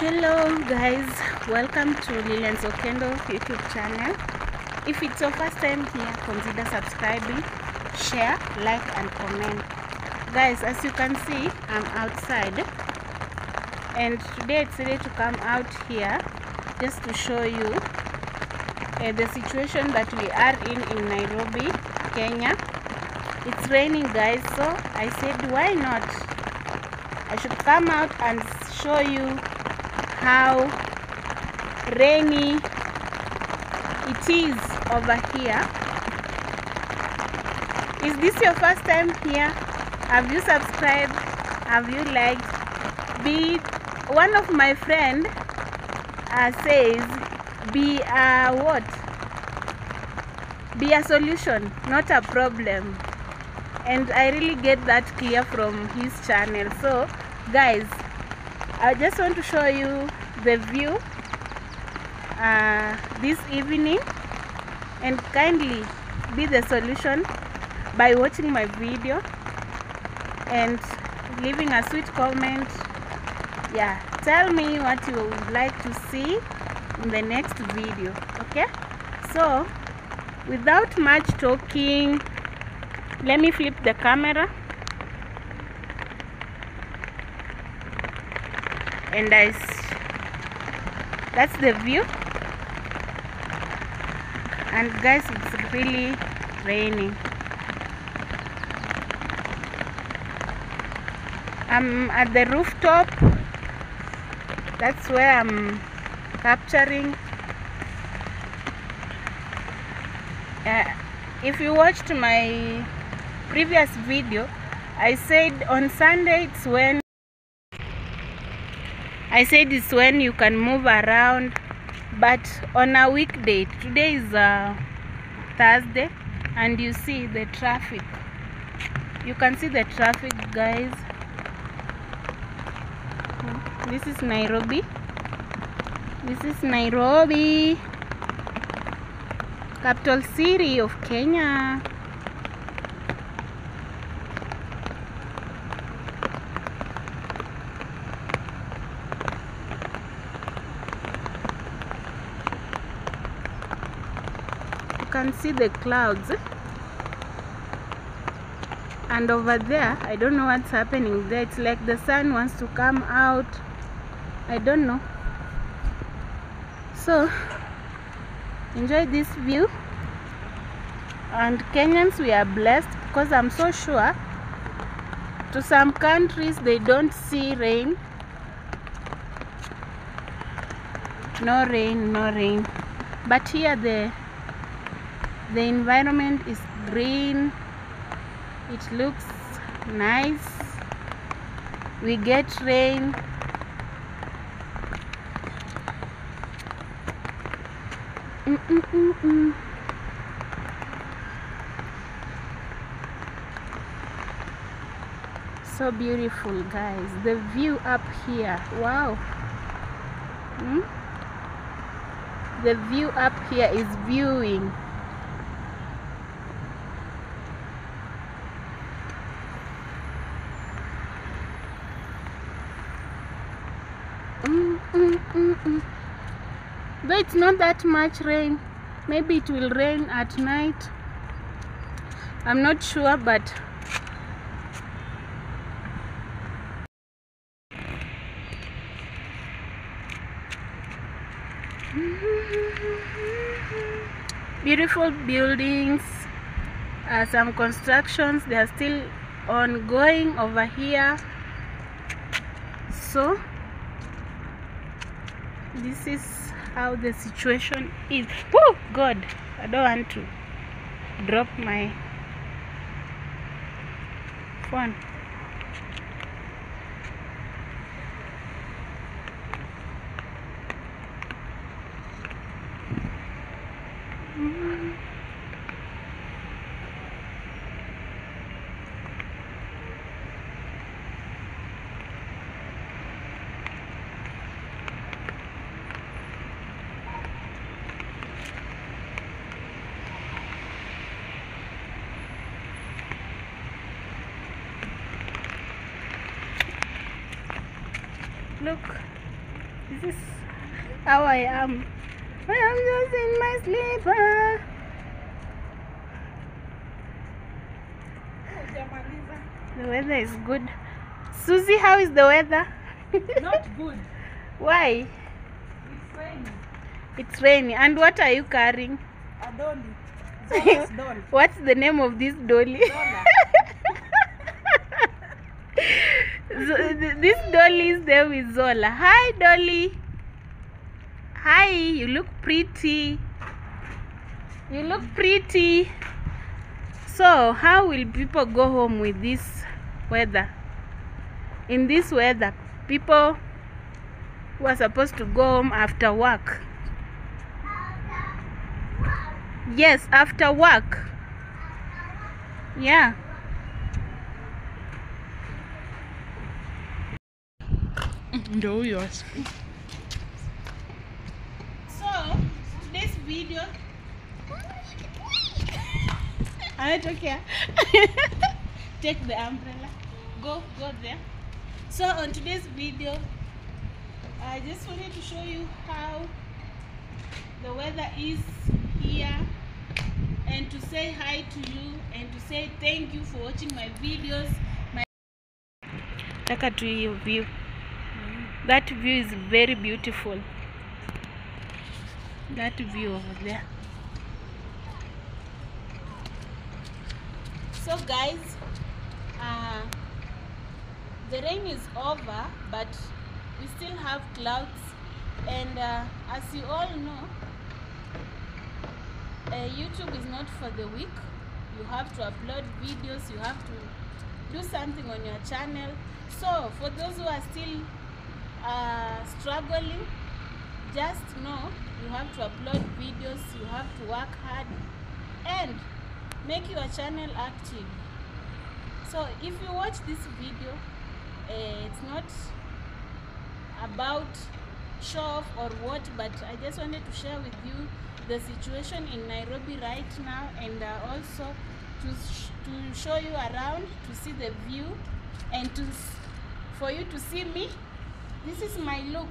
Hello guys, welcome to Lilian Okendo YouTube channel. If it's your first time here, consider subscribing, share, like and comment. Guys, as you can see, I'm outside and today it's ready to come out here just to show you the situation that we are in Nairobi, Kenya. It's raining guys, so I said why not? I should come out and show you how rainy it is over here. Is this your first time here? Have you subscribed? Have you liked? One of my friend says be a solution, not a problem, and I really get that clear from his channel. So guys, I just want to show you the view this evening, and kindly be the solution by watching my video and leaving a sweet comment. Yeah, tell me what you would like to see in the next video. Okay, so without much talking, let me flip the camera. And that's the view, and guys, it's really raining. I'm at the rooftop. That's where I'm capturing. If you watched my previous video, I said on Sunday it's when you can move around, but on a weekday, today is Thursday, and you see the traffic. You can see the traffic guys. This is Nairobi. This is Nairobi, capital city of Kenya. Can see the clouds, and over there I don't know what's happening there. It's like the sun wants to come out, I don't know. So enjoy this view, and Kenyans, we are blessed, because I'm so sure to some countries they don't see rain. No rain, but here the environment is green. It looks nice. We get rain. So beautiful guys, the view up here. Wow. The view up here is viewing. Though it's not that much rain, maybe it will rain at night, I'm not sure, but beautiful buildings. Some constructions, they are still ongoing over here. So this is how the situation is. Oh God, I don't want to drop my phone. Look, This is how I am. I am just in my sleeper. The weather is good. Susie, how is the weather? Not good. Why? It's raining. It's rainy. And what are you carrying? A dolly. Zola's doll. What's the name of this dolly? Zola. This dolly's name is Zola. Hi, Dolly. Hi, you look pretty. You look pretty. So, how will people go home with this weather? In this weather, people who are supposed to go home after work. Yes, after work. Yeah. Ndio yours. So, today's video. I don't care. Take the umbrella. Go there. So, on today's video, I just wanted to show you how the weather is here, and to say hi to you, and to say thank you for watching my videos. Taka to your view. That view is very beautiful. That view over there. So guys, the rain is over, but we still have clouds, and as you all know, YouTube is not for the weak. You have to upload videos, you have to do something on your channel. So for those who are still struggling, just know you have to upload videos, you have to work hard and make your channel active. So if you watch this video, it's not about show off or what, but I just wanted to share with you the situation in Nairobi right now, and also to show you around, to see the view, and for you to see me. This is my look.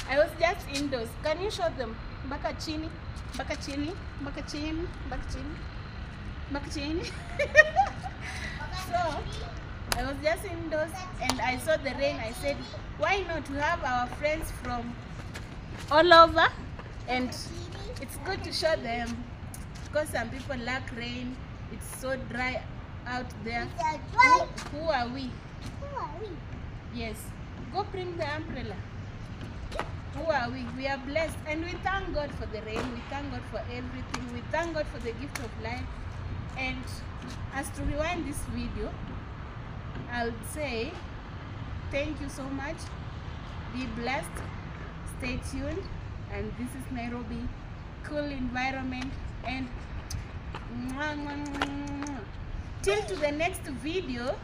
I was just indoors. Can you show them? Baka chini, baka chini, baka chini, baka chini, baka chini. So I was just indoors and I saw the rain. I said, why not? We have our friends from all over, and it's good to show them, because some people lack rain. It's so dry out there. Who are we? Yes. Go bring the umbrella. Who are we? We are blessed, and we thank God for the rain. We thank God for everything. We thank God for the gift of life. And as to rewind this video, I would say thank you so much. Be blessed. Stay tuned. And this is Nairobi. Cool environment. And till to the next video.